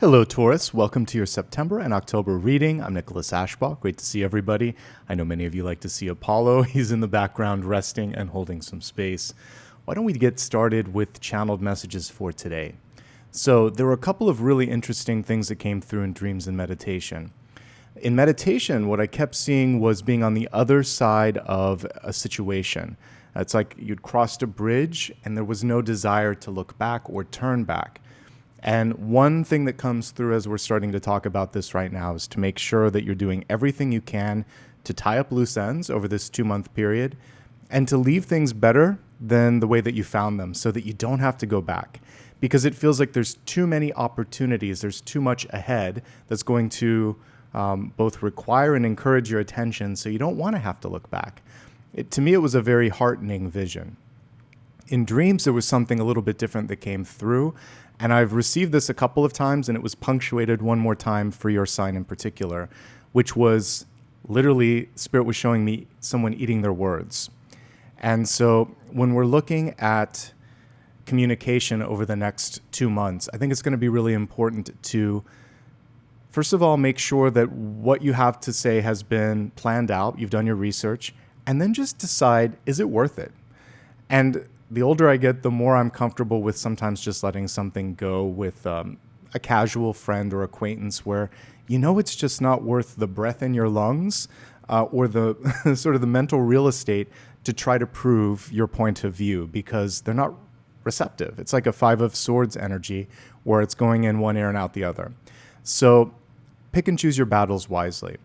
Hello, Taurus. Welcome to your September and October reading. I'm Nicholas Ashbaugh. Great to see everybody. I know many of you like to see Apollo. He's in the background resting and holding some space. Why don't we get started with channeled messages for today? So there were a couple of really interesting things that came through in dreams and meditation. In meditation, what I kept seeing was being on the other side of a situation. It's like you'd crossed a bridge and there was no desire to look back or turn back. And one thing that comes through as we're starting to talk about this right now is to make sure that you're doing everything you can to tie up loose ends over this 2-month period and to leave things better than the way that you found them so that you don't have to go back. Because it feels like there's too many opportunities, there's too much ahead that's going to both require and encourage your attention, so you don't want to have to look back. To me, it was a very heartening vision. In dreams, there was something a little bit different that came through. And I've received this a couple of times, and it was punctuated one more time for your sign in particular, which was literally, Spirit was showing me someone eating their words. And so when we're looking at communication over the next 2 months, I think it's going to be really important to, first of all, make sure that what you have to say has been planned out, you've done your research, and then just decide, is it worth it? And the older I get, the more I'm comfortable with sometimes just letting something go with a casual friend or acquaintance where you know it's just not worth the breath in your lungs or the sort of the mental real estate to try to prove your point of view because they're not receptive. It's like a 5 of Swords energy where it's going in one ear and out the other. So pick and choose your battles wisely.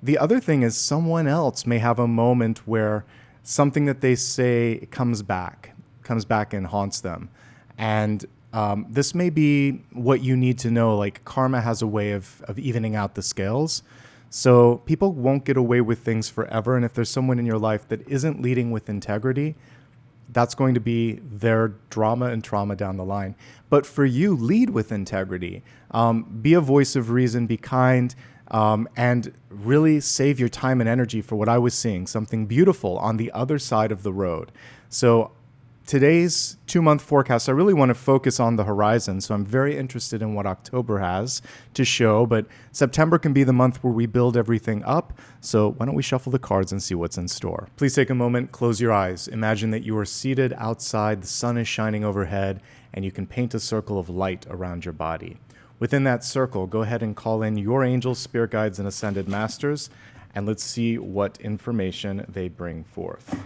The other thing is someone else may have a moment where something that they say comes back and haunts them. And this may be what you need to know, like karma has a way of evening out the scales. So people won't get away with things forever. And if there's someone in your life that isn't leading with integrity, that's going to be their drama and trauma down the line. But for you, lead with integrity. Be a voice of reason, be kind, and really save your time and energy for what I was seeing, something beautiful on the other side of the road. So today's 2-month forecast, I really want to focus on the horizon. So I'm very interested in what October has to show, but September can be the month where we build everything up. So why don't we shuffle the cards and see what's in store? Please take a moment, close your eyes. Imagine that you are seated outside, the sun is shining overhead, and you can paint a circle of light around your body. Within that circle, go ahead and call in your angels, spirit guides, and ascended masters, and let's see what information they bring forth.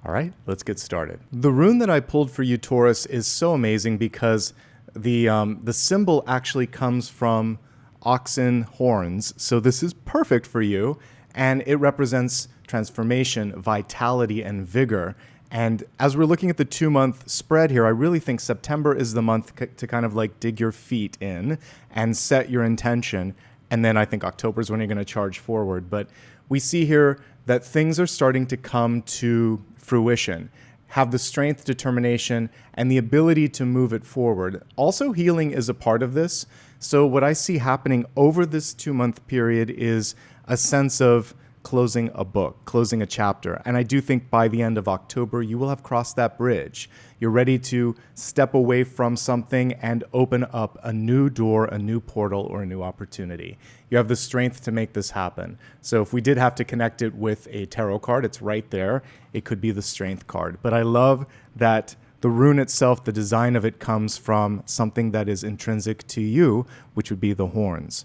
All right, let's get started. The rune that I pulled for you, Taurus, is so amazing because the symbol actually comes from oxen horns. So this is perfect for you, and it represents transformation, vitality, and vigor. And as we're looking at the 2-month spread here, I really think September is the month to kind of like dig your feet in and set your intention. And then I think October is when you're going to charge forward. But we see here that things are starting to come to fruition, have the strength, determination, and the ability to move it forward. Also, healing is a part of this. So what I see happening over this 2-month period is a sense of closing a book, closing a chapter. And I do think by the end of October, you will have crossed that bridge. You're ready to step away from something and open up a new door, a new portal, or a new opportunity. You have the strength to make this happen. So if we did have to connect it with a tarot card, it's right there. It could be the strength card. But I love that the rune itself, the design of it comes from something that is intrinsic to you, which would be the horns.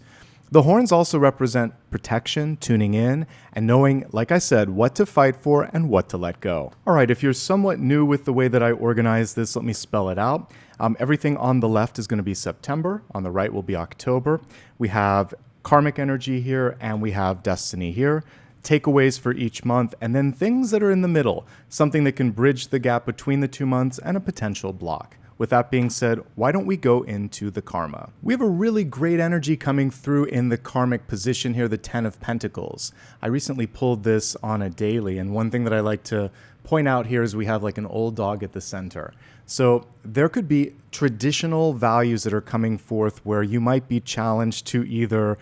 The horns also represent protection, tuning in, and knowing, like I said, what to fight for and what to let go. All right, if you're somewhat new with the way that I organize this, let me spell it out. Everything on the left is going to be September. On the right will be October. We have karmic energy here, and we have destiny here. takeaways for each month, and then things that are in the middle, something that can bridge the gap between the 2 months and a potential block. With that being said, why don't we go into the karma? We have a really great energy coming through in the karmic position here, the 10 of Pentacles. I recently pulled this on a daily, and one thing that I like to point out here is we have like an old dog at the center. So there could be traditional values that are coming forth where you might be challenged to either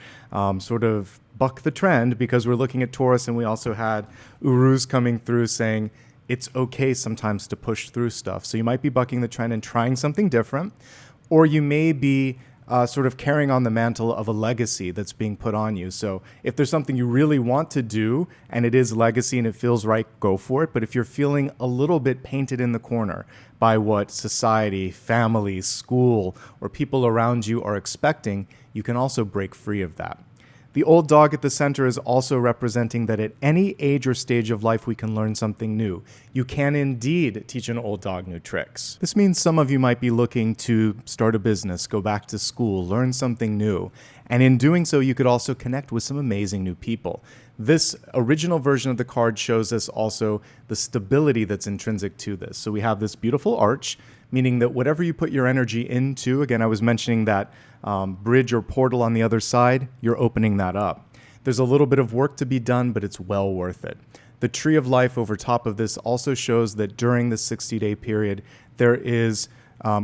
sort of buck the trend, because we're looking at Taurus, and we also had Uruz coming through saying, it's okay sometimes to push through stuff. So you might be bucking the trend and trying something different, or you may be sort of carrying on the mantle of a legacy that's being put on you. So if there's something you really want to do and it is legacy and it feels right, go for it. But if you're feeling a little bit painted in the corner by what society, family, school, or people around you are expecting, you can also break free of that. The old dog at the center is also representing that at any age or stage of life, we can learn something new. You can indeed teach an old dog new tricks. This means some of you might be looking to start a business, go back to school, learn something new. And in doing so, you could also connect with some amazing new people. This original version of the card shows us also the stability that's intrinsic to this. So we have this beautiful arch, meaning that whatever you put your energy into, again, I was mentioning that bridge or portal on the other side, you're opening that up. There's a little bit of work to be done, but it's well worth it. The tree of life over top of this also shows that during the 60-day period, there is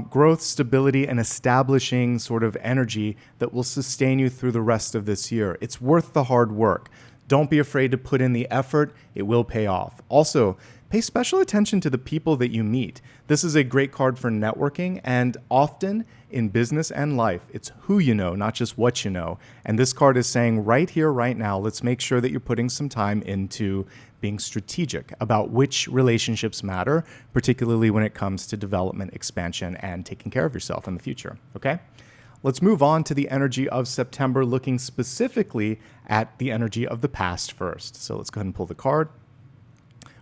growth, stability, and establishing sort of energy that will sustain you through the rest of this year. It's worth the hard work. Don't be afraid to put in the effort. It will pay off. Also, pay special attention to the people that you meet. This is a great card for networking, and often in business and life, it's who you know, not just what you know. And this card is saying right here, right now, let's make sure that you're putting some time into being strategic about which relationships matter, particularly when it comes to development, expansion, and taking care of yourself in the future, okay? Let's move on to the energy of September, looking specifically at the energy of the past first. So let's go ahead and pull the card.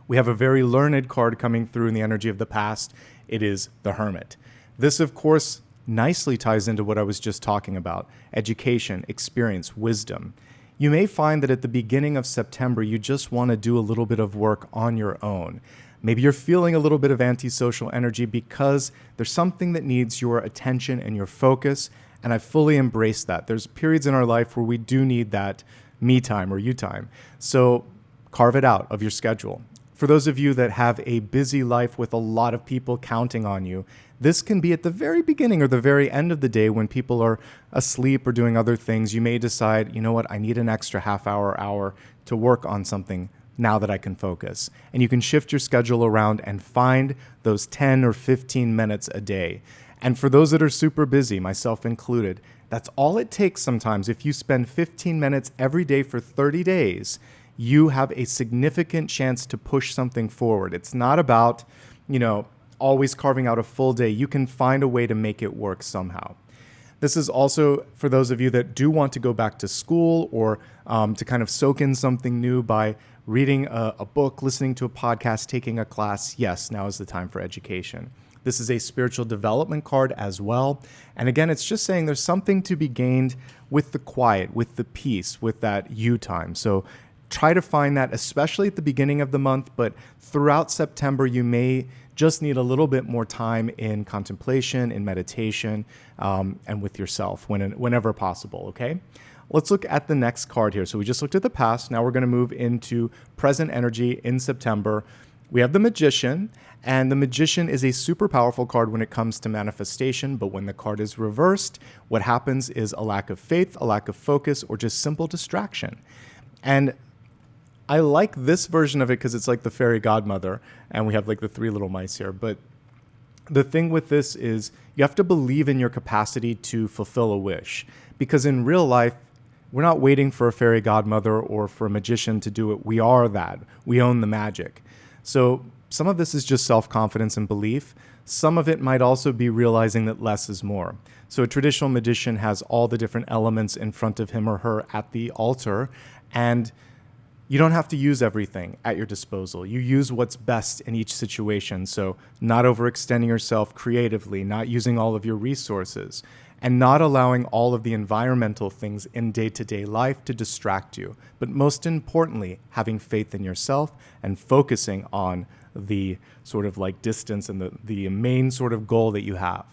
We have a very learned card coming through in the energy of the past. It is the Hermit. This, of course, nicely ties into what I was just talking about: education, experience, wisdom. You may find that at the beginning of September, you just want to do a little bit of work on your own. Maybe you're feeling a little bit of antisocial energy because there's something that needs your attention and your focus, and I fully embrace that. There's periods in our life where we do need that me time or you time. So carve it out of your schedule. For those of you that have a busy life with a lot of people counting on you, this can be at the very beginning or the very end of the day when people are asleep or doing other things. You may decide, you know what, I need an extra half hour to work on something now that I can focus. And you can shift your schedule around and find those 10 or 15 minutes a day. And for those that are super busy, myself included, that's all it takes sometimes. If you spend 15 minutes every day for 30 days, you have a significant chance to push something forward. It's not about, always carving out a full day. You can find a way to make it work somehow. This is also for those of you that do want to go back to school or to kind of soak in something new by reading a book, listening to a podcast, taking a class. Yes, now is the time for education. This is a spiritual development card as well. And again, it's just saying there's something to be gained with the quiet, with the peace, with that you time. So try to find that, especially at the beginning of the month, but throughout September, you may just need a little bit more time in contemplation, in meditation, and with yourself whenever possible, okay? Let's look at the next card here. So we just looked at the past. Now we're going to move into present energy in September. We have the Magician, and the Magician is a super powerful card when it comes to manifestation, but when the card is reversed, what happens is a lack of faith, a lack of focus, or just simple distraction. And I like this version of it because it's like the fairy godmother, and we have like the three little mice here. But the thing with this is you have to believe in your capacity to fulfill a wish, because in real life, we're not waiting for a fairy godmother or for a magician to do it. We are that. We own the magic. So some of this is just self-confidence and belief. Some of it might also be realizing that less is more. So a traditional magician has all the different elements in front of him or her at the altar, and you don't have to use everything at your disposal. You use what's best in each situation. So not overextending yourself creatively, not using all of your resources. and not allowing all of the environmental things in day-to-day life to distract you. But most importantly, having faith in yourself and focusing on the sort of like distance and the main sort of goal that you have.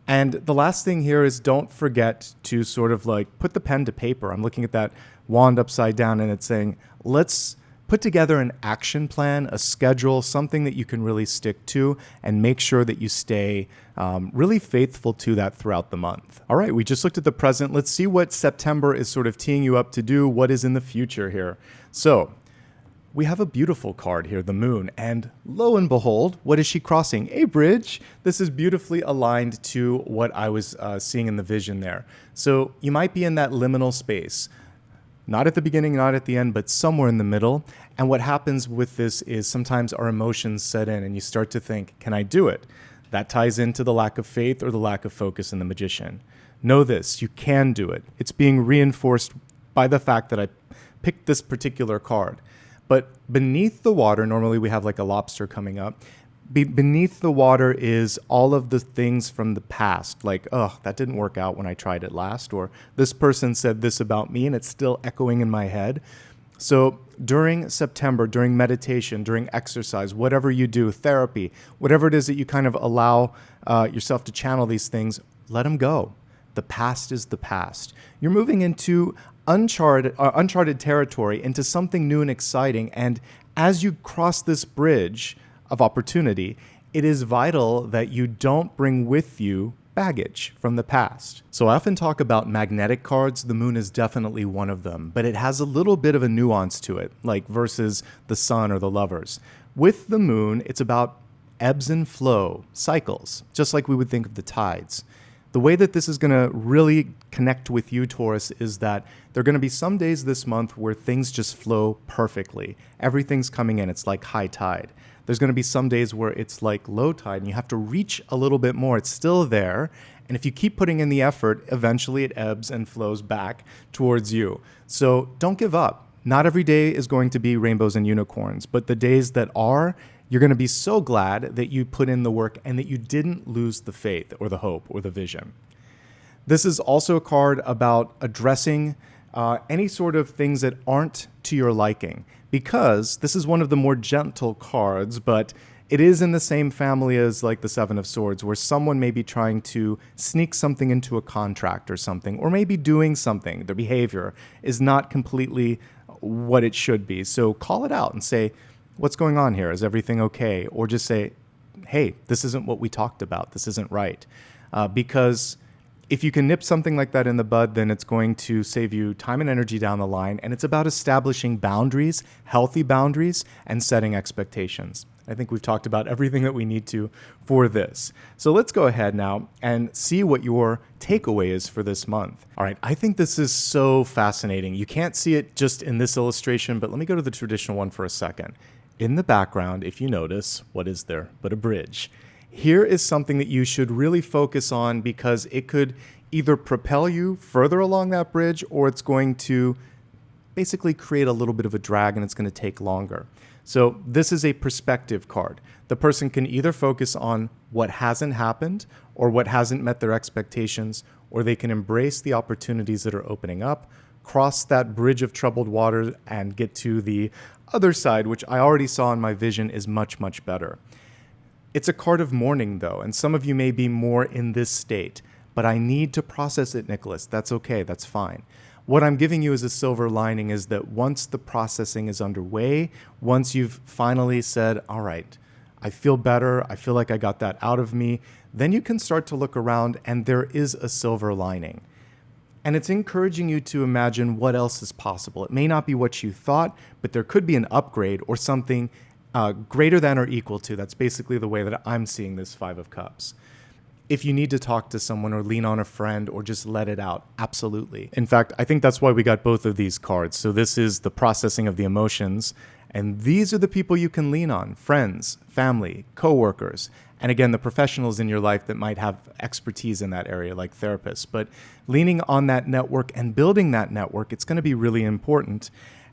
And the last thing here is don't forget to sort of like put the pen to paper. I'm looking at that wand upside down and it's saying, let's put together an action plan, a schedule, something that you can really stick to, and make sure that you stay really faithful to that throughout the month. All right, we just looked at the present. Let's see what September is sort of teeing you up to do, what is in the future here. So we have a beautiful card here, the moon, and lo and behold, what is she crossing? A bridge. This is beautifully aligned to what I was seeing in the vision there. So you might be in that liminal space. Not at the beginning, not at the end, but somewhere in the middle. And what happens with this is sometimes our emotions set in and you start to think, can I do it? That ties into the lack of faith or the lack of focus in the magician. Know this, you can do it. It's being reinforced by the fact that I picked this particular card. But beneath the water, normally we have like a lobster coming up. Beneath the water is all of the things from the past, like, oh, that didn't work out when I tried it last, or this person said this about me and it's still echoing in my head. So during September, during meditation, during exercise, whatever you do, therapy, whatever it is that you kind of allow yourself to channel these things, let them go. The past is the past. You're moving into uncharted territory, into something new and exciting. And as you cross this bridge of opportunity, it is vital that you don't bring with you baggage from the past. So I often talk about magnetic cards. The moon is definitely one of them, but it has a little bit of a nuance to it, like versus the sun or the lovers. With the moon, it's about ebbs and flow, cycles, just like we would think of the tides. The way that this is going to really connect with you, Taurus, is that there are going to be some days this month where things just flow perfectly. Everything's coming in. It's like high tide. There's going to be some days where it's like low tide and you have to reach a little bit more. It's still there. And if you keep putting in the effort, eventually it ebbs and flows back towards you. So don't give up. Not every day is going to be rainbows and unicorns, but the days that are, you're going to be so glad that you put in the work and that you didn't lose the faith or the hope or the vision. This is also a card about addressing any sort of things that aren't to your liking, because this is one of the more gentle cards, but it is in the same family as like the Seven of Swords, where someone may be trying to sneak something into a contract or something, or maybe doing something. Their behavior is not completely what it should be. So call it out and say, what's going on here? Is everything okay? Or just say, hey, this isn't what we talked about. This isn't right. Because if you can nip something like that in the bud, then it's going to save you time and energy down the line. And it's about establishing boundaries, healthy boundaries, and setting expectations. I think we've talked about everything that we need to for this. So let's go ahead now and see what your takeaway is for this month. All right, I think this is so fascinating. You can't see it just in this illustration, but let me go to the traditional one for a second. In the background, if you notice, what is there but a bridge? Here is something that you should really focus on, because it could either propel you further along that bridge, or it's going to basically create a little bit of a drag and it's going to take longer. So this is a perspective card. The person can either focus on what hasn't happened or what hasn't met their expectations, or they can embrace the opportunities that are opening up, cross that bridge of troubled water and get to the other side, which I already saw in my vision is much, much better. It's a card of mourning, though, and some of you may be more in this state, but I need to process it, Nicholas. That's okay. That's fine. What I'm giving you as a silver lining is that once the processing is underway, once you've finally said, all right, I feel better, I feel like I got that out of me, then you can start to look around and there is a silver lining. And it's encouraging you to imagine what else is possible. It may not be what you thought, but there could be an upgrade or something greater than or equal to. That's basically the way that I'm seeing this Five of Cups. If you need to talk to someone or lean on a friend or just let it out, absolutely. In fact, I think that's why we got both of these cards. So this is the processing of the emotions, and these are the people you can lean on: friends, family, coworkers, and again, the professionals in your life that might have expertise in that area, like therapists. But leaning on that network and building that network, it's going to be really important.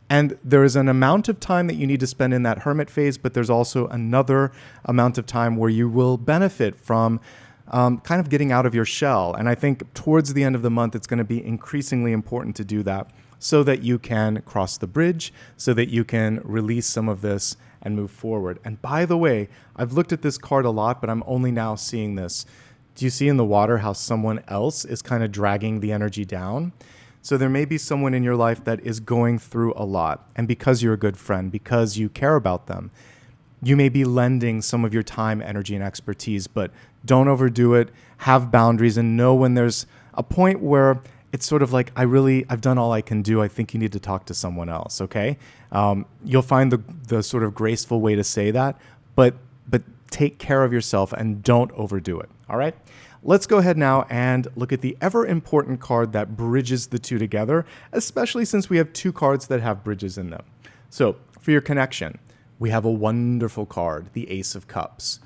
And there is an amount of time that you need to spend in that hermit phase, but there's also another amount of time where you will benefit from kind of getting out of your shell. And I think towards the end of the month, it's going to be increasingly important to do that so that you can cross the bridge, so that you can release some of this and move forward. And by the way, I've looked at this card a lot, but I'm only now seeing this. Do you see in the water how someone else is kind of dragging the energy down? So there may be someone in your life that is going through a lot. And because you're a good friend, because you care about them, you may be lending some of your time, energy, and expertise, but don't overdo it. Have boundaries and know when there's a point where it's sort of like, I've done all I can do. I think you need to talk to someone else, okay? You'll find the sort of graceful way to say that, but take care of yourself and don't overdo it, all right? Let's go ahead now and look at the ever important card that bridges the two together, especially since we have two cards that have bridges in them. So for your connection, we have a wonderful card, the Ace of Cups.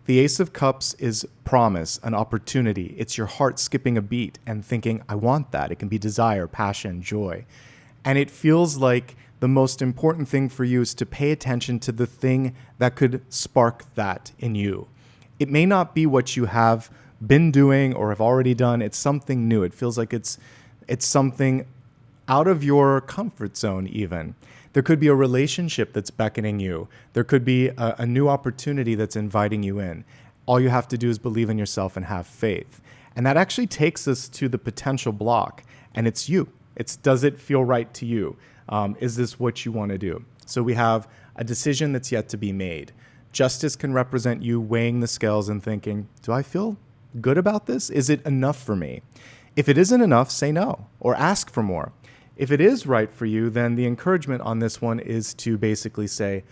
The Ace of Cups is promise, an opportunity. It's your heart skipping a beat and thinking, I want that. It can be desire, passion, joy. And it feels like the most important thing for you is to pay attention to the thing that could spark that in you. It may not be what you have been doing or have already done. It's something new. It feels like it's something out of your comfort zone even. There could be a relationship that's beckoning you. There could be a new opportunity that's inviting you in. All you have to do is believe in yourself and have faith. And that actually takes us to the potential block. And it's you. Does it feel right to you? Is this what you want to do? So we have a decision that's yet to be made. Justice can represent you weighing the scales and thinking, do I feel good about this? Is it enough for me? If it isn't enough, say no or ask for more. If it is right for you, then the encouragement on this one is to basically say,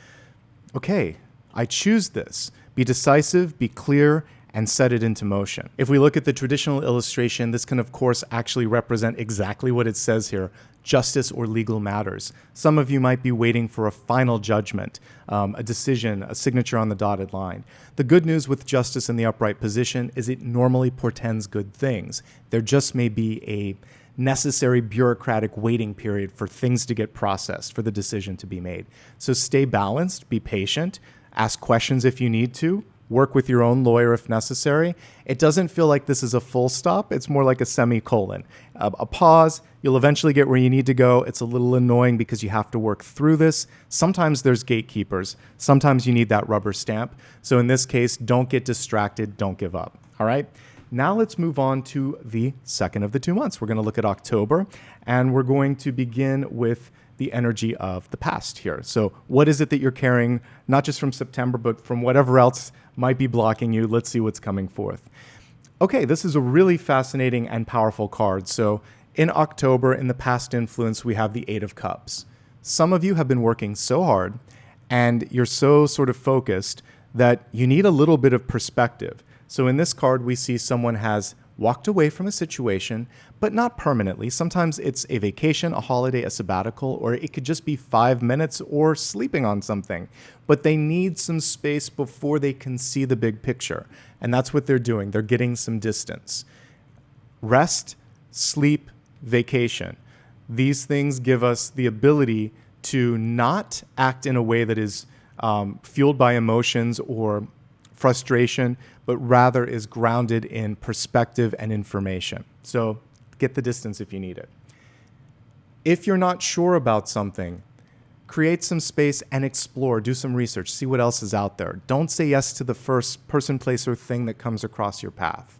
okay, I choose this. Be decisive, be clear, and set it into motion. If we look at the traditional illustration, this can, of course, actually represent exactly what it says here, justice or legal matters. Some of you might be waiting for a final judgment, a decision, a signature on the dotted line. The good news with justice in the upright position is it normally portends good things. There just may be a necessary bureaucratic waiting period for things to get processed, for the decision to be made. So stay balanced, be patient, ask questions if you need to, work with your own lawyer if necessary. It doesn't feel like this is a full stop. It's more like a semicolon, a pause. You'll eventually get where you need to go. It's a little annoying because you have to work through this. Sometimes there's gatekeepers. Sometimes you need that rubber stamp. So in this case, don't get distracted. Don't give up. All right. Now let's move on to the second of the 2 months. We're going to look at October, and we're going to begin with the energy of the past here. So what is it that you're carrying, not just from September, but from whatever else might be blocking you? Let's see what's coming forth. Okay, this is a really fascinating and powerful card. So in October, in the past influence, we have the Eight of Cups. Some of you have been working so hard, and you're so sort of focused that you need a little bit of perspective. So in this card, we see someone has walked away from a situation, but not permanently. Sometimes it's a vacation, a holiday, a sabbatical, or it could just be 5 minutes or sleeping on something. But they need some space before they can see the big picture. And that's what they're doing. They're getting some distance. Rest, sleep, vacation. These things give us the ability to not act in a way that is fueled by emotions or frustration, but rather is grounded in perspective and information. So get the distance if you need it. If you're not sure about something, create some space and explore, do some research, see what else is out there. Don't say yes to the first person, place, or thing that comes across your path.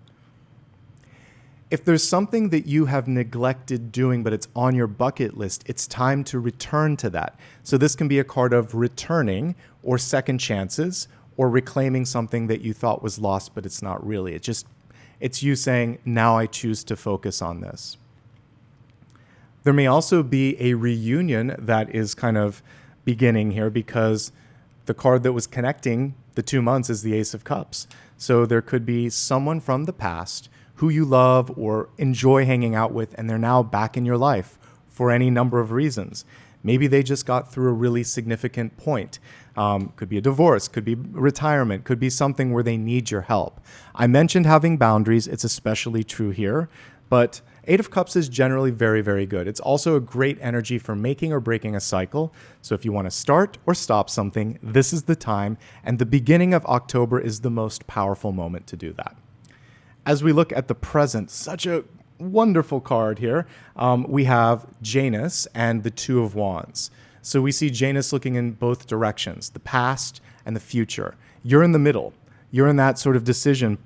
If there's something that you have neglected doing, but it's on your bucket list, it's time to return to that. So this can be a card of returning or second chances, or reclaiming something that you thought was lost, but it's not really. It's you saying, now I choose to focus on this. There may also be a reunion that is kind of beginning here because the card that was connecting the 2 months is the Ace of Cups. So there could be someone from the past who you love or enjoy hanging out with, and they're now back in your life for any number of reasons. Maybe they just got through a really significant point. Could be a divorce, could be retirement, could be something where they need your help. I mentioned having boundaries. It's especially true here, but Eight of Cups is generally very, very good. It's also a great energy for making or breaking a cycle. So if you want to start or stop something, this is the time, and the beginning of October is the most powerful moment to do that. As we look at the present, such a wonderful card here. We have Janus and the Two of Wands. So we see Janus looking in both directions, the past and the future. You're in the middle. You're in that sort of decision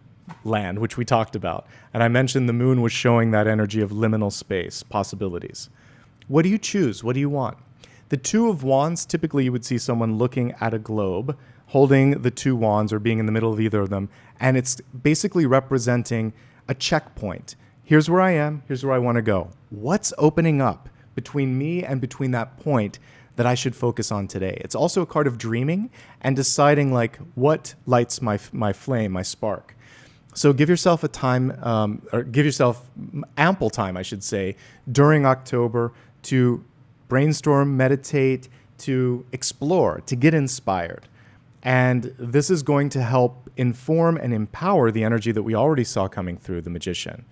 land, which we talked about. And I mentioned the moon was showing that energy of liminal space, possibilities. What do you choose? What do you want? The Two of Wands, typically you would see someone looking at a globe, holding the two wands or being in the middle of either of them. And it's basically representing a checkpoint. Here's where I am. Here's where I want to go. What's opening up between me and between that point that I should focus on today? It's also a card of dreaming and deciding like what lights my flame, my spark. So give yourself a time, or give yourself ample time, I should say, during October to brainstorm, meditate, to explore, to get inspired. And this is going to help inform and empower the energy that we already saw coming through the Magician.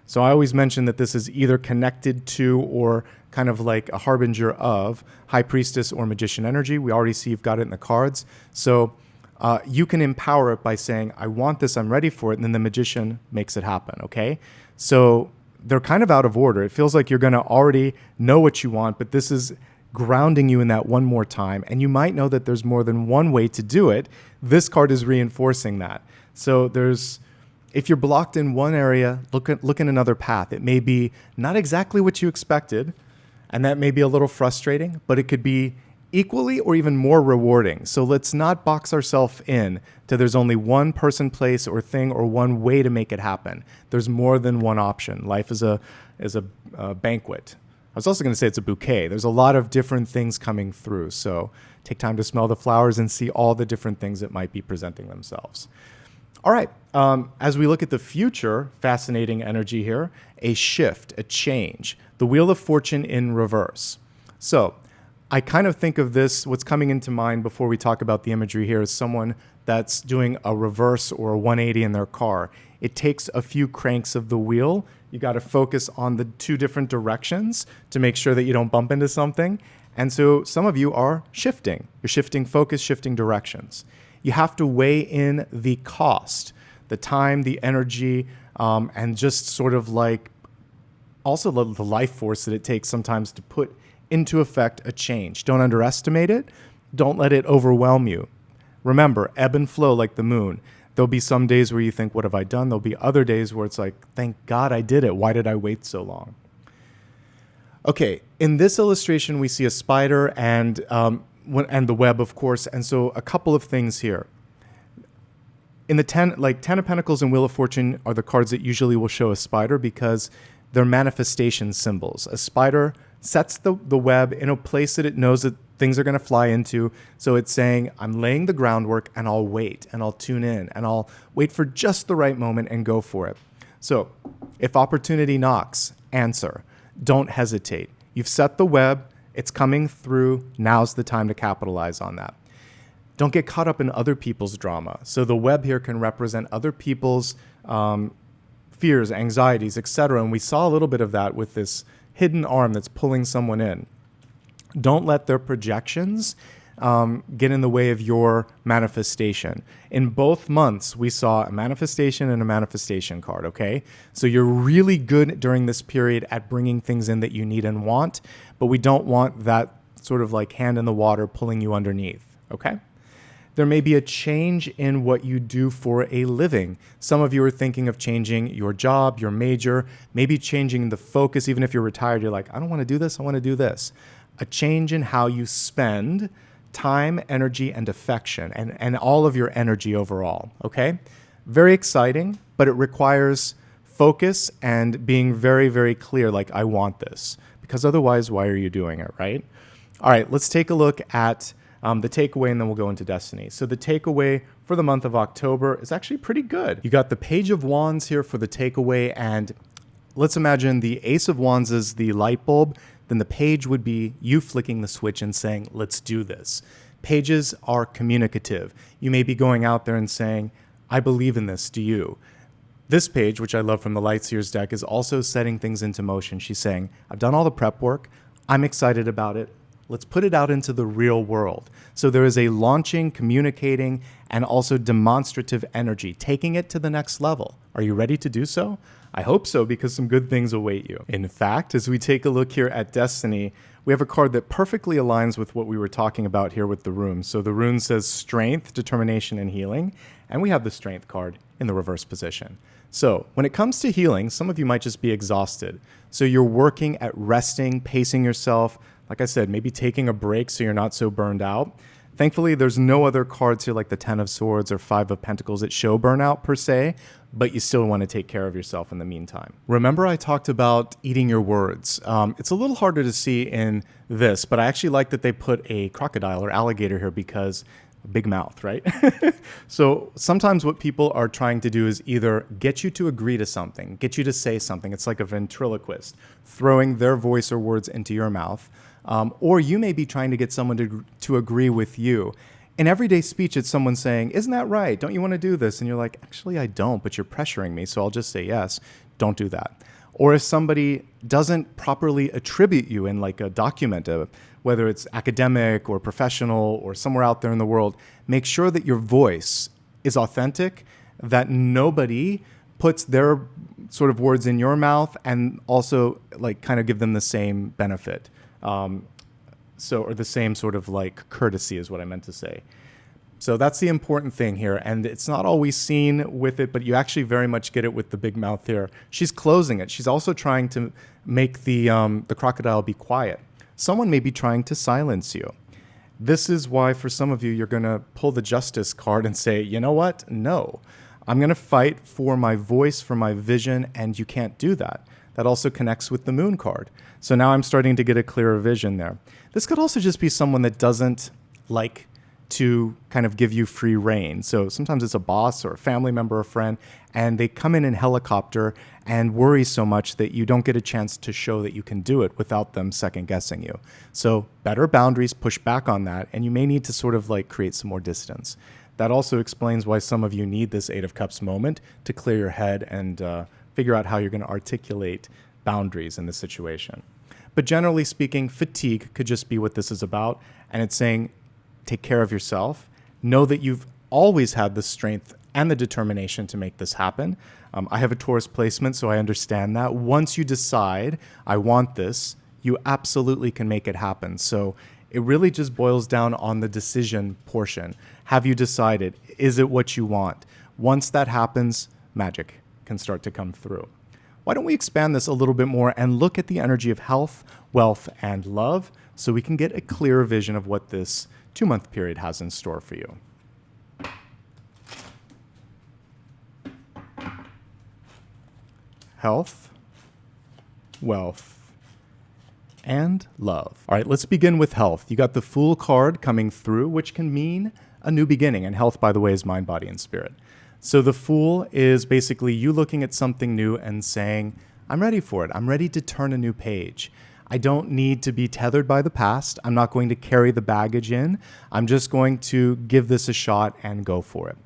So I always mention that this is either connected to or kind of like a harbinger of High Priestess or Magician energy. We already see you've got it in the cards. So you can empower it by saying, I want this, I'm ready for it, and then the Magician makes it happen, okay? So they're kind of out of order. It feels like you're going to already know what you want, but this is grounding you in that one more time. And you might know that there's more than one way to do it. This card is reinforcing that. So if you're blocked in one area, look in another path. It may be not exactly what you expected, and that may be a little frustrating, but it could be equally or even more rewarding. So let's not box ourselves in to there's only one person, place, or thing or one way to make it happen. There's more than one option. Life is a banquet. I was also going to say it's a bouquet. There's a lot of different things coming through. So take time to smell the flowers and see all the different things that might be presenting themselves. All right. As we look at the future, fascinating energy here, a shift, a change, the Wheel of Fortune in reverse. So I kind of think of this, what's coming into mind before we talk about the imagery here is someone that's doing a reverse or a 180 in their car. It takes a few cranks of the wheel. You got to focus on the two different directions to make sure that you don't bump into something. And so some of you are shifting. You're shifting focus, shifting directions. You have to weigh in the cost, the time, the energy, and just sort of like also the life force that it takes sometimes to put into effect a change. Don't underestimate it. Don't let it overwhelm you. Remember, ebb and flow like the moon. There'll be some days where you think, what have I done? There'll be other days where it's like, thank God I did it. Why did I wait so long? Okay, in this illustration, we see a spider and the web, of course. And so a couple of things here. In the 10 of Pentacles and Wheel of Fortune are the cards that usually will show a spider because they're manifestation symbols. A spider sets the web in a place that it knows that things are going to fly into. So it's saying, I'm laying the groundwork and I'll wait and I'll tune in and I'll wait for just the right moment and go for it. So if opportunity knocks, answer. Don't hesitate. You've set the web. It's coming through. Now's the time to capitalize on that. Don't get caught up in other people's drama. So the web here can represent other people's fears, anxieties, etc. And we saw a little bit of that with this hidden arm that's pulling someone in. Don't let their projections get in the way of your manifestation. In both months, we saw a manifestation and a manifestation card, okay? So you're really good during this period at bringing things in that you need and want, but we don't want that sort of like hand in the water pulling you underneath, okay? There may be a change in what you do for a living. Some of you are thinking of changing your job, your major, maybe changing the focus. Even if you're retired, you're like, I don't want to do this, I want to do this. A change in how you spend time, energy, and affection, and all of your energy overall, okay? Very exciting, but it requires focus and being very, very clear, like, I want this. Because otherwise, why are you doing it, right? All right, let's take a look at the takeaway, and then we'll go into destiny. So the takeaway for the month of October is actually pretty good. You got the Page of Wands here for the takeaway, and let's imagine the Ace of Wands is the light bulb. Then the page would be you flicking the switch and saying, let's do this. Pages are communicative. You may be going out there and saying, I believe in this, do you? This page, which I love from the Lightseers deck, is also setting things into motion. She's saying, I've done all the prep work. I'm excited about it. Let's put it out into the real world. So there is a launching, communicating, and also demonstrative energy, taking it to the next level. Are you ready to do so? I hope so, because some good things await you. In fact, as we take a look here at Destiny, we have a card that perfectly aligns with what we were talking about here with the runes. So the rune says strength, determination, and healing, and we have the strength card in the reverse position. So when it comes to healing, some of you might just be exhausted. So you're working at resting, pacing yourself, like I said, maybe taking a break so you're not so burned out. Thankfully, there's no other cards here like the Ten of Swords or Five of Pentacles that show burnout per se, but you still want to take care of yourself in the meantime. Remember I talked about eating your words. It's a little harder to see in this, but I actually like that they put a crocodile or alligator here because a big mouth, right? So sometimes what people are trying to do is either get you to agree to something, get you to say something. It's like a ventriloquist throwing their voice or words into your mouth. Or you may be trying to get someone to agree with you. In everyday speech, it's someone saying, isn't that right? Don't you want to do this? And you're like, actually, I don't, but you're pressuring me, so I'll just say yes. Don't do that. Or if somebody doesn't properly attribute you in like a document, whether it's academic or professional or somewhere out there in the world, make sure that your voice is authentic, that nobody puts their sort of words in your mouth, and also like kind of give them the same benefit. Or the same sort of like courtesy is what I meant to say. So that's the important thing here. And it's not always seen with it, but you actually very much get it with the big mouth here. She's closing it. She's also trying to make the crocodile be quiet. Someone may be trying to silence you. This is why for some of you, you're going to pull the justice card and say, you know what? No, I'm going to fight for my voice, for my vision, and you can't do that. That also connects with the moon card. So now I'm starting to get a clearer vision there. This could also just be someone that doesn't like to kind of give you free reign. So sometimes it's a boss or a family member or friend, and they come in helicopter and worry so much that you don't get a chance to show that you can do it without them second guessing you. So better boundaries, push back on that, and you may need to sort of like create some more distance. That also explains why some of you need this Eight of Cups moment to clear your head and figure out how you're going to articulate boundaries in this situation. But generally speaking, fatigue could just be what this is about. And it's saying, take care of yourself. Know that you've always had the strength and the determination to make this happen. I have a Taurus placement, so I understand that. Once you decide, I want this, you absolutely can make it happen. So it really just boils down on the decision portion. Have you decided? Is it what you want? Once that happens, magic can start to come through. Why don't we expand this a little bit more and look at the energy of health, wealth, and love so we can get a clearer vision of what this 2-month period has in store for you. Health, wealth, and love. All right, let's begin with health. You got the Fool card coming through, which can mean a new beginning. And health, by the way, is mind, body, and spirit. So the Fool is basically you looking at something new and saying, I'm ready for it. I'm ready to turn a new page. I don't need to be tethered by the past. I'm not going to carry the baggage in. I'm just going to give this a shot and go for it.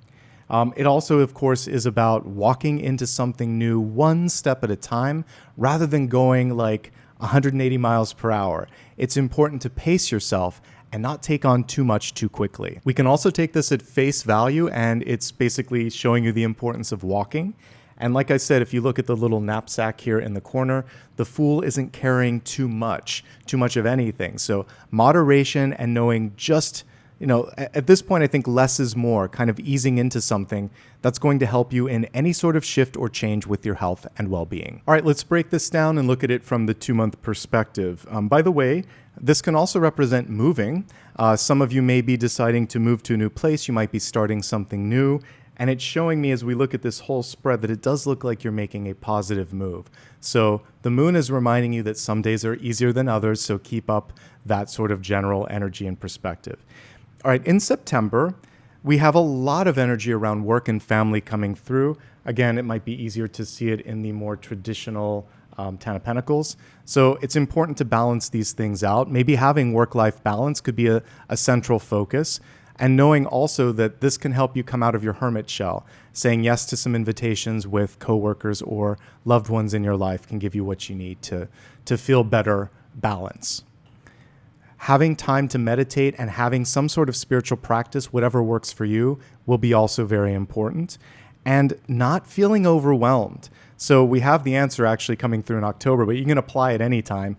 It also, of course, is about walking into something new one step at a time rather than going like 180 miles per hour. It's important to pace yourself and not take on too much too quickly. We can also take this at face value, and it's basically showing you the importance of walking. And like I said, if you look at the little knapsack here in the corner, the Fool isn't carrying too much of anything. So moderation and knowing just, at this point, I think less is more, kind of easing into something that's going to help you in any sort of shift or change with your health and well-being. All right, let's break this down and look at it from the 2-month perspective. By the way, this can also represent moving. Some of you may be deciding to move to a new place. You might be starting something new. And it's showing me as we look at this whole spread that it does look like you're making a positive move. So the moon is reminding you that some days are easier than others, so keep up that sort of general energy and perspective. All right, in September, we have a lot of energy around work and family coming through. Again, it might be easier to see it in the more traditional Ten of Pentacles. So it's important to balance these things out. Maybe having work-life balance could be a central focus. And knowing also that this can help you come out of your hermit shell. Saying yes to some invitations with coworkers or loved ones in your life can give you what you need to feel better balance. Having time to meditate and having some sort of spiritual practice, whatever works for you, will be also very important. And not feeling overwhelmed. So we have the answer actually coming through in October, but you can apply it anytime.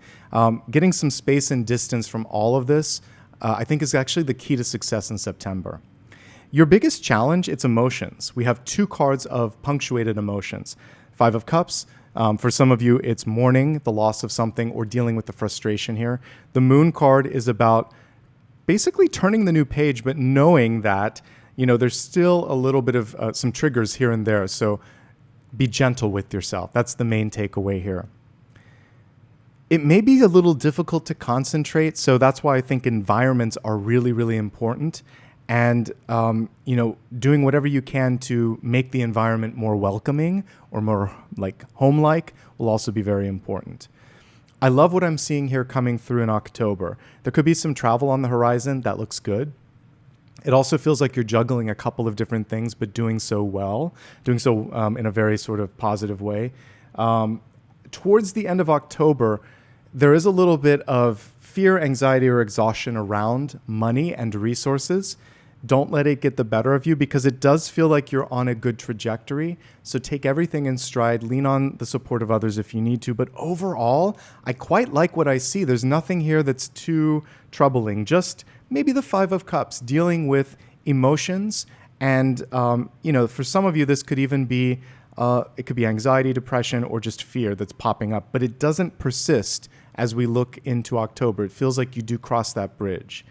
Getting some space and distance from all of this, I think, is actually the key to success in September. Your biggest challenge, it's emotions. We have 2 cards of punctuated emotions. 5 of Cups. For some of you, it's mourning the loss of something or dealing with the frustration here. The Moon card is about basically turning the new page, but knowing that, there's still a little bit of some triggers here and there. So be gentle with yourself. That's the main takeaway here. It may be a little difficult to concentrate. So that's why I think environments are really, really important. And, doing whatever you can to make the environment more welcoming or more like home-like will also be very important. I love what I'm seeing here coming through in October. There could be some travel on the horizon. That looks good. It also feels like you're juggling a couple of different things, but doing so well, in a very sort of positive way. Towards the end of October, there is a little bit of fear, anxiety, or exhaustion around money and resources. Don't let it get the better of you because it does feel like you're on a good trajectory. So take everything in stride, lean on the support of others if you need to. But overall, I quite like what I see. There's nothing here that's too troubling. Just maybe the 5 of Cups, dealing with emotions. And, for some of you, this could even be, it could be anxiety, depression, or just fear that's popping up. But it doesn't persist as we look into October. It feels like you do cross that bridge.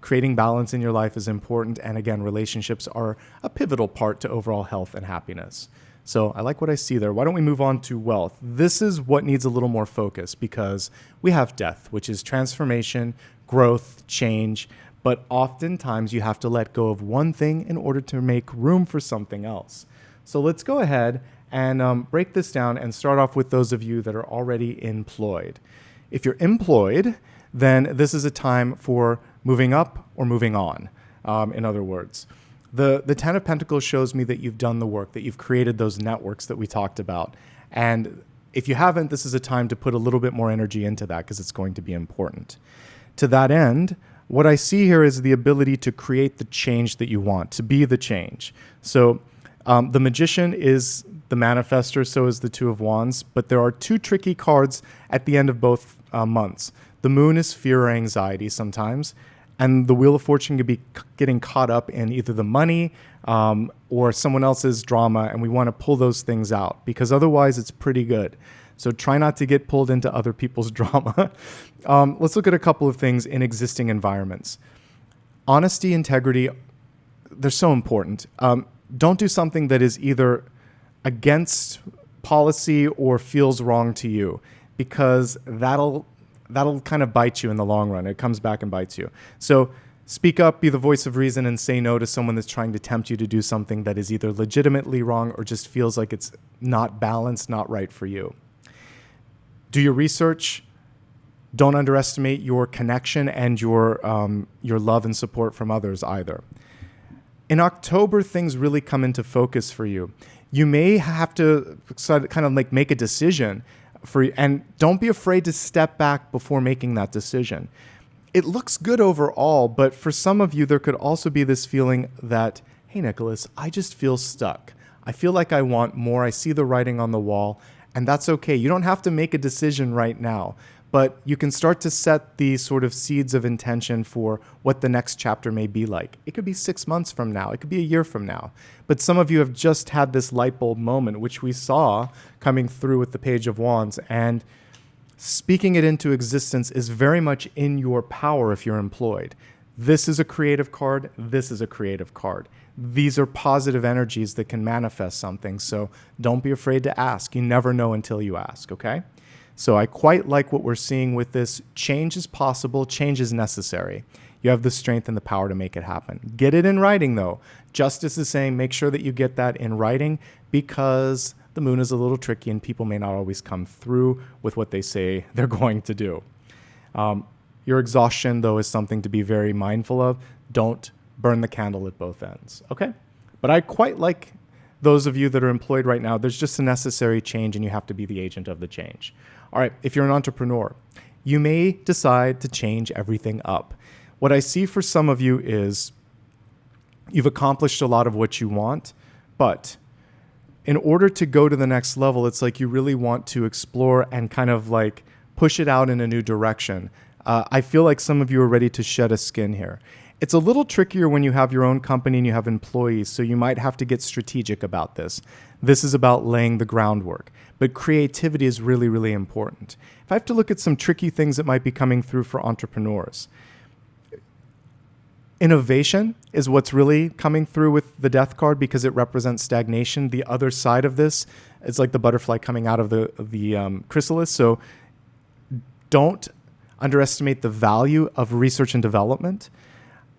Creating balance in your life is important. And again, relationships are a pivotal part to overall health and happiness. So I like what I see there. Why don't we move on to wealth? This is what needs a little more focus because we have death, which is transformation, growth, change. But oftentimes you have to let go of one thing in order to make room for something else. So let's go ahead and break this down and start off with those of you that are already employed. If you're employed, then this is a time for moving up or moving on, in other words. The 10 of Pentacles shows me that you've done the work, that you've created those networks that we talked about. And if you haven't, this is a time to put a little bit more energy into that because it's going to be important. To that end, what I see here is the ability to create the change that you want, to be the change. So the Magician is the manifester, so is the 2 of Wands, but there are 2 tricky cards at the end of both months. The Moon is fear or anxiety sometimes, and the Wheel of Fortune could be getting caught up in either the money or someone else's drama, and we want to pull those things out because otherwise it's pretty good. So try not to get pulled into other people's drama. Let's look at a couple of things in existing environments. Honesty, integrity, they're so important. Don't do something that is either against policy or feels wrong to you because that'll kind of bite you in the long run. It comes back and bites you. So speak up, be the voice of reason, and say no to someone that's trying to tempt you to do something that is either legitimately wrong or just feels like it's not balanced, not right for you. Do your research. Don't underestimate your connection and your love and support from others either. In October, things really come into focus for you. You may have to kind of like make a decision and don't be afraid to step back before making that decision. It looks good overall, but for some of you, there could also be this feeling that, hey, Nicholas, I just feel stuck. I feel like I want more. I see the writing on the wall, and that's okay. You don't have to make a decision right now, but you can start to set these sort of seeds of intention for what the next chapter may be like. It could be 6 months from now. It could be a year from now. But some of you have just had this light bulb moment, which we saw coming through with the Page of Wands. And speaking it into existence is very much in your power if you're employed. This is a creative card. This is a creative card. These are positive energies that can manifest something. So don't be afraid to ask. You never know until you ask, okay? So I quite like what we're seeing with this. Change is possible. Change is necessary. You have the strength and the power to make it happen. Get it in writing, though. Justice is saying make sure that you get that in writing because the Moon is a little tricky and people may not always come through with what they say they're going to do. Your exhaustion, though, is something to be very mindful of. Don't burn the candle at both ends, okay? But I quite like those of you that are employed right now. There's just a necessary change and you have to be the agent of the change. All right, if you're an entrepreneur, you may decide to change everything up. What I see for some of you is you've accomplished a lot of what you want, but in order to go to the next level, it's like you really want to explore and kind of like push it out in a new direction. I feel like some of you are ready to shed a skin here. It's a little trickier when you have your own company and you have employees, so you might have to get strategic about this. This is about laying the groundwork, but creativity is really, really important. If I have to look at some tricky things that might be coming through for entrepreneurs, innovation is what's really coming through with the death card because it represents stagnation. The other side of this is like the butterfly coming out of the chrysalis. So don't underestimate the value of research and development.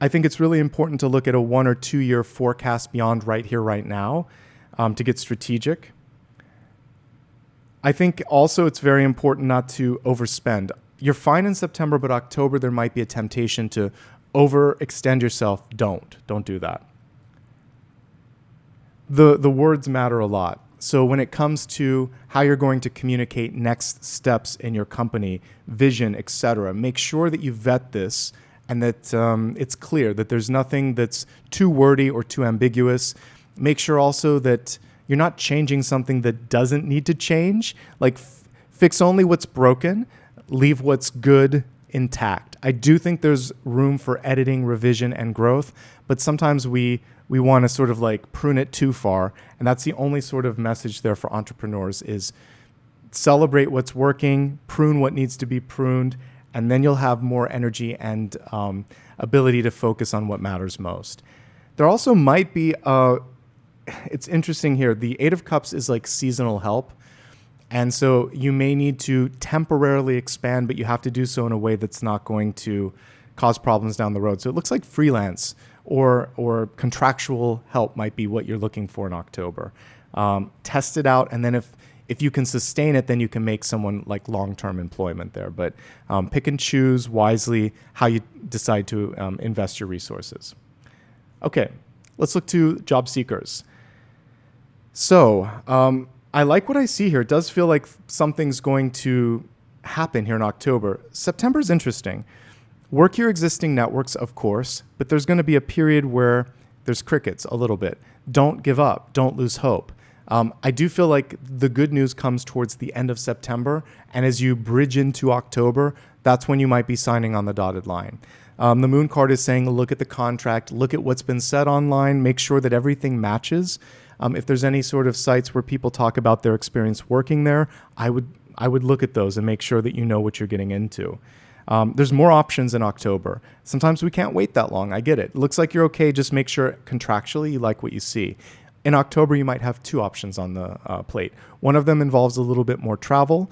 I think it's really important to look at a 1 or 2 year forecast beyond right here, right now, to get strategic. I think also it's very important not to overspend. You're fine in September, but October, there might be a temptation to overextend yourself. Don't do that. The words matter a lot. So when it comes to how you're going to communicate next steps in your company, vision, etc., make sure that you vet this and that it's clear that there's nothing that's too wordy or too ambiguous. Make sure also that you're not changing something that doesn't need to change. Like fix only what's broken, leave what's good intact. I do think there's room for editing, revision, and growth, but sometimes we want to sort of like prune it too far, and that's the only sort of message there for entrepreneurs is celebrate what's working, prune what needs to be pruned, and then you'll have more energy and ability to focus on what matters most. There also might be, it's interesting here, the Eight of Cups is like seasonal help. And so you may need to temporarily expand, but you have to do so in a way that's not going to cause problems down the road. So it looks like freelance or contractual help might be what you're looking for in October. Test it out, and then if you can sustain it, then you can make someone like long-term employment there. But pick and choose wisely how you decide to invest your resources. Okay, let's look to job seekers. So I like what I see here. It does feel like something's going to happen here in October. September is interesting. Work your existing networks, of course, but there's going to be a period where there's crickets a little bit. Don't give up. Don't lose hope. I do feel like the good news comes towards the end of September, and as you bridge into October, that's when you might be signing on the dotted line. The Moon card is saying look at the contract, look at what's been said online, make sure that everything matches. If there's any sort of sites where people talk about their experience working there, I would look at those and make sure that you know what you're getting into. There's more options in October. Sometimes we can't wait that long. I get it. Looks like you're okay. Just make sure contractually you like what you see. In October, you might have two options on the plate. One of them involves a little bit more travel,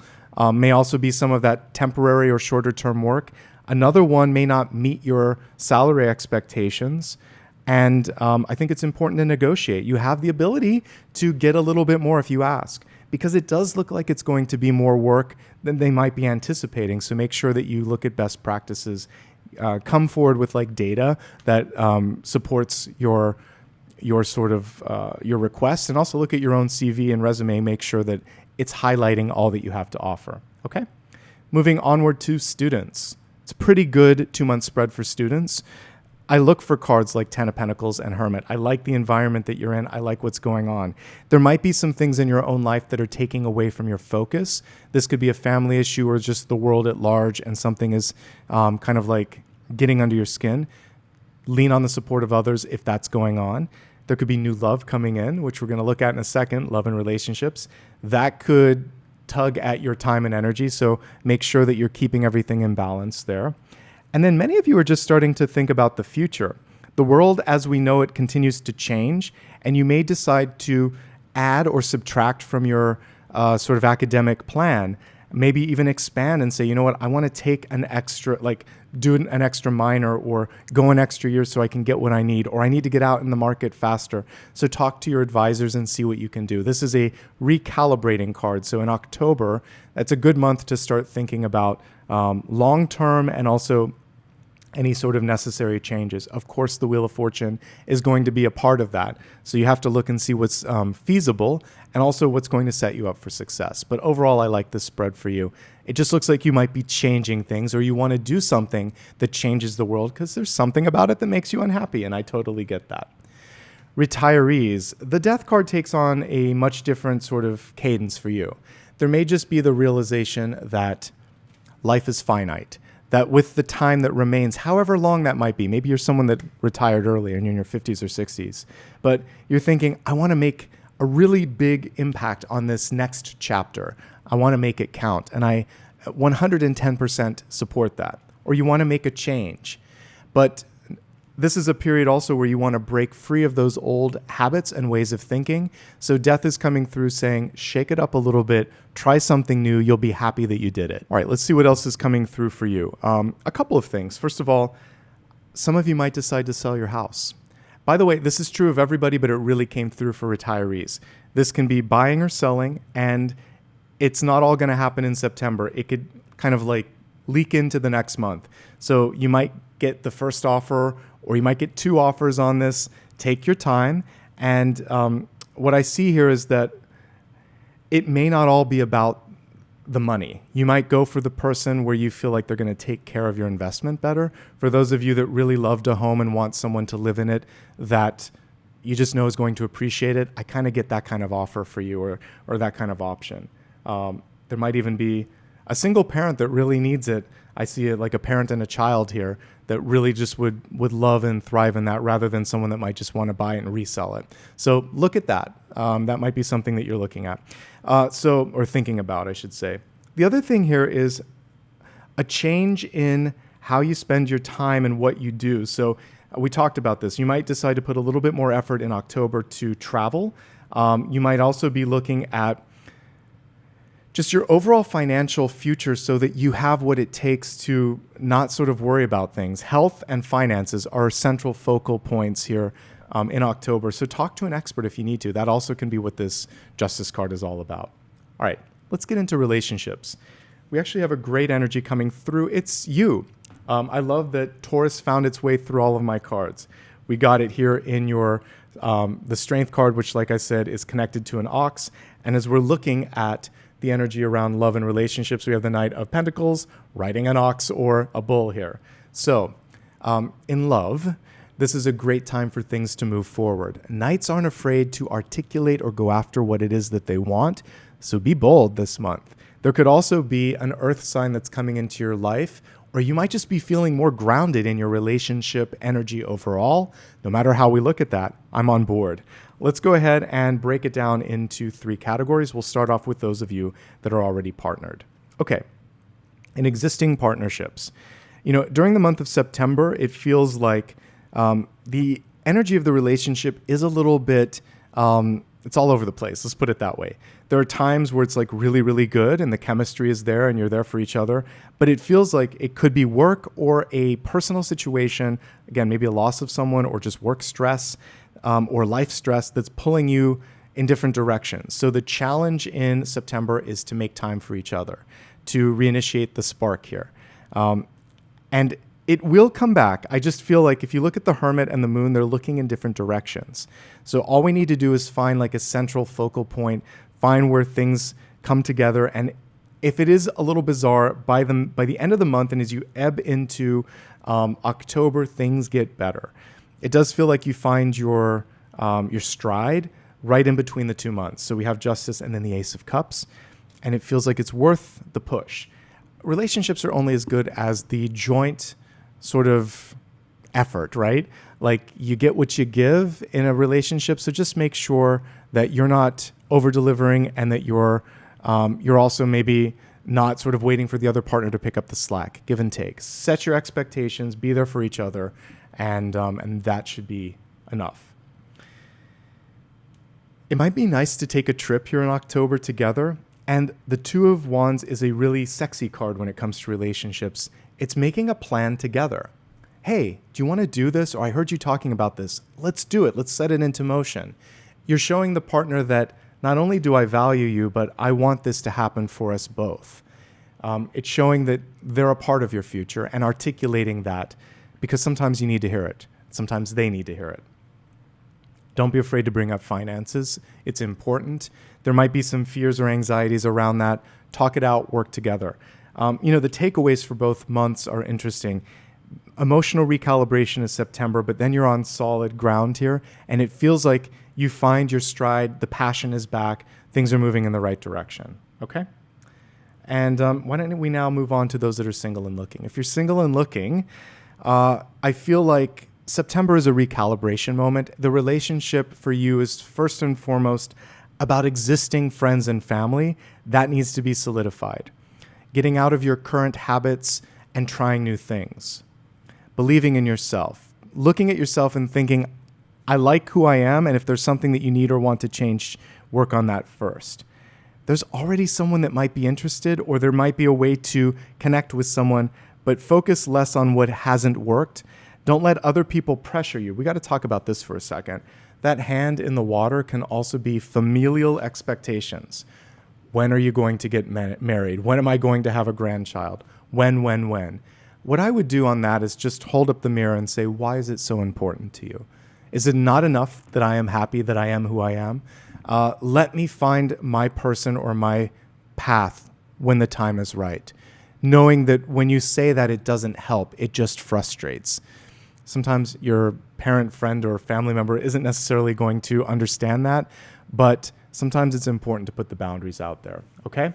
may also be some of that temporary or shorter term work. Another one may not meet your salary expectations. And I think it's important to negotiate. You have the ability to get a little bit more if you ask, because it does look like it's going to be more work than they might be anticipating. So make sure that you look at best practices, come forward with like data that supports your sort of your requests, and also look at your own CV and resume. Make sure that it's highlighting all that you have to offer. Okay, moving onward to students. It's a pretty good 2-month spread for students. I look for cards like Ten of Pentacles and Hermit. I like the environment that you're in. I like what's going on. There might be some things in your own life that are taking away from your focus. This could be a family issue or just the world at large, and something is kind of like getting under your skin. Lean on the support of others if that's going on. There could be new love coming in, which we're going to look at in a second, love and relationships. That could tug at your time and energy, so make sure that you're keeping everything in balance there. And then many of you are just starting to think about the future. The world as we know it continues to change, and you may decide to add or subtract from your sort of academic plan, maybe even expand and say, you know what, I want to take an extra, like do an extra minor or go an extra year so I can get what I need, or I need to get out in the market faster. So talk to your advisors and see what you can do. This is a recalibrating card. So in October, that's a good month to start thinking about long-term and also any sort of necessary changes. Of course, the Wheel of Fortune is going to be a part of that. So you have to look and see what's feasible and also what's going to set you up for success. But overall, I like this spread for you. It just looks like you might be changing things, or you want to do something that changes the world because there's something about it that makes you unhappy, and I totally get that. Retirees, the Death card takes on a much different sort of cadence for you. There may just be the realization that life is finite, that with the time that remains, however long that might be, maybe you're someone that retired early and you're in your 50s or 60s, but you're thinking, I want to make a really big impact on this next chapter. I want to make it count. And I 110% support that. Or you want to make a change. But this is a period also where you want to break free of those old habits and ways of thinking. So Death is coming through saying, shake it up a little bit, try something new, you'll be happy that you did it. All right, let's see what else is coming through for you. A couple of things. First of all, some of you might decide to sell your house. By the way, this is true of everybody, but it really came through for retirees. This can be buying or selling, and it's not all going to happen in September. It could kind of like leak into the next month. So you might get the first offer, or you might get 2 offers on this. Take your time. And what I see here is that it may not all be about the money. You might go for the person where you feel like they're going to take care of your investment better. For those of you that really loved a home and want someone to live in it that you just know is going to appreciate it, I kind of get that kind of offer for you, or that kind of option. There might even be a single parent that really needs it. I see it like a parent and a child here that really just would love and thrive in that, rather than someone that might just want to buy it and resell it. So look at that. That might be something that you're looking at. Or thinking about, I should say. The other thing here is a change in how you spend your time and what you do. So we talked about this. You might decide to put a little bit more effort in October to travel. You might also be looking at just your overall financial future so that you have what it takes to not sort of worry about things. Health and finances are central focal points here in October. So talk to an expert if you need to. That also can be what this Justice card is all about. All right, let's get into relationships. We actually have a great energy coming through. It's you. I love that Taurus found its way through all of my cards. We got it here in your the Strength card, which, like I said, is connected to an ox. And as we're looking at the energy around love and relationships, we have the Knight of Pentacles, riding an ox or a bull here. So in love, this is a great time for things to move forward. Knights aren't afraid to articulate or go after what it is that they want, so be bold this month. There could also be an earth sign that's coming into your life, or you might just be feeling more grounded in your relationship energy overall. No matter how we look at that, I'm on board. Let's go ahead and break it down into 3 categories. We'll start off with those of you that are already partnered. Okay, in existing partnerships. During the month of September, it feels like the energy of the relationship is a little bit, it's all over the place. Let's put it that way. There are times where it's like really, really good and the chemistry is there and you're there for each other, but it feels like it could be work or a personal situation. Again, maybe a loss of someone or just work stress or life stress that's pulling you in different directions. So the challenge in September is to make time for each other, to reinitiate the spark here. And it will come back. I just feel like if you look at the Hermit and the Moon, they're looking in different directions. So all we need to do is find like a central focal point, find where things come together. And if it is a little bizarre, by the end of the month and as you ebb into October, things get better. It does feel like you find your stride right in between the 2 months. So we have Justice and then the Ace of Cups, and it feels like it's worth the push. Relationships are only as good as the joint sort of effort, right? Like you get what you give in a relationship. So just make sure that you're not over delivering and that you're also maybe not sort of waiting for the other partner to pick up the slack. Give and take. Set your expectations, be there for each other, and that should be enough. It might be nice to take a trip here in October together. And the Two of Wands is a really sexy card when it comes to relationships. It's making a plan together. Hey, do you want to do this? Or I heard you talking about this. Let's do it. Let's set it into motion. You're showing the partner that not only do I value you, but I want this to happen for us both. It's showing that they're a part of your future and articulating that because sometimes you need to hear it. Sometimes they need to hear it. Don't be afraid to bring up finances. It's important. There might be some fears or anxieties around that. Talk it out, work together. The takeaways for both months are interesting. Emotional recalibration is September, but then you're on solid ground here, and it feels like you find your stride, the passion is back, things are moving in the right direction, okay? And why don't we now move on to those that are single and looking. If you're single and looking, I feel like September is a recalibration moment. The relationship for you is first and foremost about existing friends and family. That needs to be solidified. Getting out of your current habits and trying new things. Believing in yourself. Looking at yourself and thinking, I like who I am, and if there's something that you need or want to change, work on that first. There's already someone that might be interested, or there might be a way to connect with someone, but focus less on what hasn't worked. Don't let other people pressure you. We got to talk about this for a second. That hand in the water can also be familial expectations. When are you going to get married? When am I going to have a grandchild? When? What I would do on that is just hold up the mirror and say, why is it so important to you? Is it not enough that I am happy that I am who I am? Let me find my person or my path when the time is right. Knowing that when you say that, it doesn't help. It just frustrates. Sometimes your parent, friend, or family member isn't necessarily going to understand that, but sometimes it's important to put the boundaries out there, okay?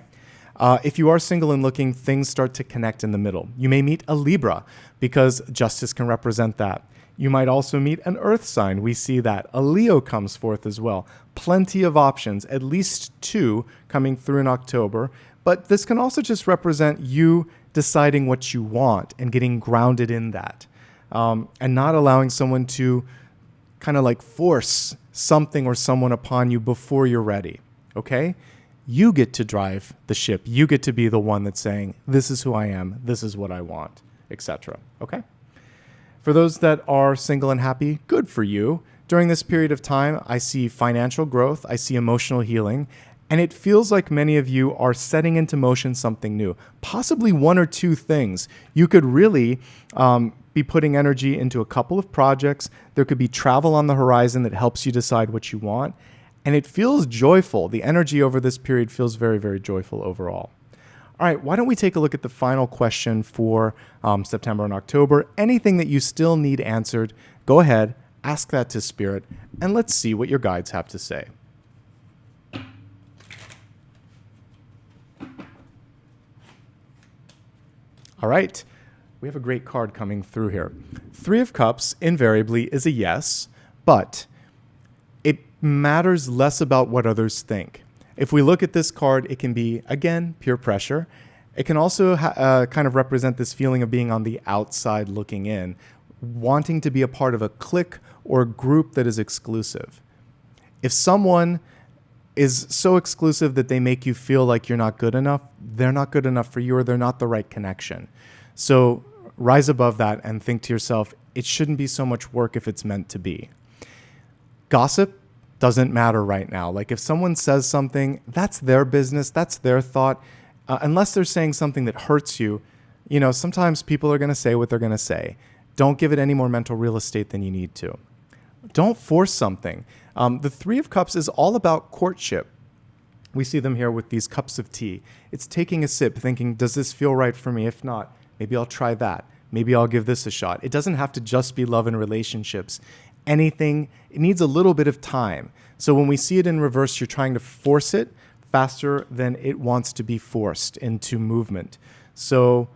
If you are single and looking, things start to connect in the middle. You may meet a Libra because justice can represent that. You might also meet an earth sign. We see that. A Leo comes forth as well. Plenty of options, at least 2 coming through in October. But this can also just represent you deciding what you want and getting grounded in that. And not allowing someone to kind of like force something or someone upon you before you're ready, okay? You get to drive the ship. You get to be the one that's saying, this is who I am, this is what I want, etc., okay? For those that are single and happy, good for you. During this period of time, I see financial growth, I see emotional healing, and it feels like many of you are setting into motion something new, possibly 1 or 2 things. You could really be putting energy into a couple of projects. There could be travel on the horizon that helps you decide what you want. And it feels joyful. The energy over this period feels very, very joyful overall. All right, why don't we take a look at the final question for September and October. Anything that you still need answered, go ahead, ask that to Spirit, and let's see what your guides have to say. All right, we have a great card coming through here. 3 of Cups invariably is a yes, but it matters less about what others think. If we look at this card, it can be, again, peer pressure. It can also kind of represent this feeling of being on the outside looking in, wanting to be a part of a clique or a group that is exclusive. If someone is so exclusive that they make you feel like you're not good enough, they're not good enough for you, or they're not the right connection. So rise above that and think to yourself, it shouldn't be so much work if it's meant to be. Gossip doesn't matter right now. Like if someone says something, that's their business, that's their thought. Unless they're saying something that hurts you, sometimes people are going to say what they're going to say. Don't give it any more mental real estate than you need to. Don't force something. The 3 of Cups is all about courtship. We see them here with these cups of tea. It's taking a sip, thinking, does this feel right for me? If not, maybe I'll try that. Maybe I'll give this a shot. It doesn't have to just be love and relationships. Anything, it needs a little bit of time. So when we see it in reverse, you're trying to force it faster than it wants to be forced into movement. So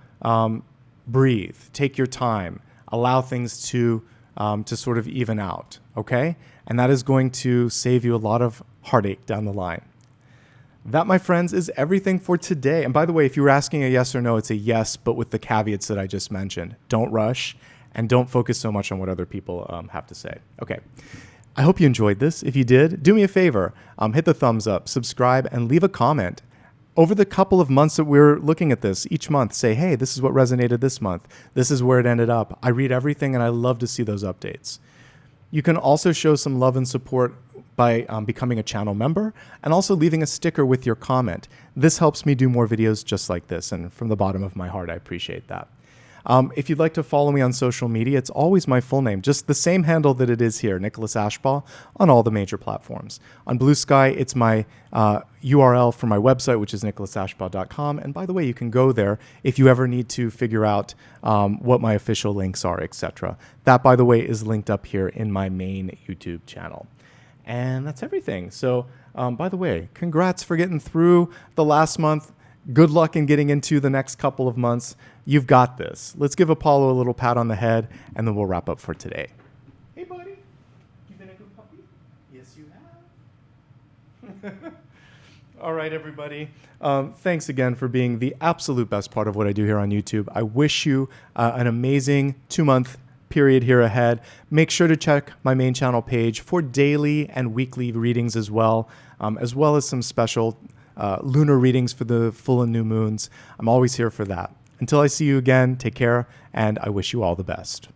breathe, take your time, allow things to sort of even out, okay? And that is going to save you a lot of heartache down the line. That, my friends, is everything for today. And by the way, if you were asking a yes or no, it's a yes, but with the caveats that I just mentioned. Don't rush and don't focus so much on what other people have to say. Okay. I hope you enjoyed this. If you did, do me a favor, hit the thumbs up, subscribe, and leave a comment. Over the couple of months that we're looking at this, each month, say, hey, this is what resonated this month. This is where it ended up. I read everything, and I love to see those updates. You can also show some love and support by becoming a channel member and also leaving a sticker with your comment. This helps me do more videos just like this, and from the bottom of my heart, I appreciate that. If you'd like to follow me on social media, it's always my full name, just the same handle that it is here, Nicholas Ashbaugh, on all the major platforms. On Blue Sky, it's my URL for my website, which is nicholasashbaugh.com. And by the way, you can go there if you ever need to figure out what my official links are, etc. That, by the way, is linked up here in my main YouTube channel. And that's everything. So, by the way, congrats for getting through the last month. Good luck in getting into the next couple of months. You've got this. Let's give Apollo a little pat on the head, and then we'll wrap up for today. Hey, buddy. You been a good puppy? Yes, you have. All right, everybody. Thanks again for being the absolute best part of what I do here on YouTube. I wish you an amazing 2-month period here ahead. Make sure to check my main channel page for daily and weekly readings as well as some special lunar readings for the full and new moons. I'm always here for that. Until I see you again, take care, and I wish you all the best.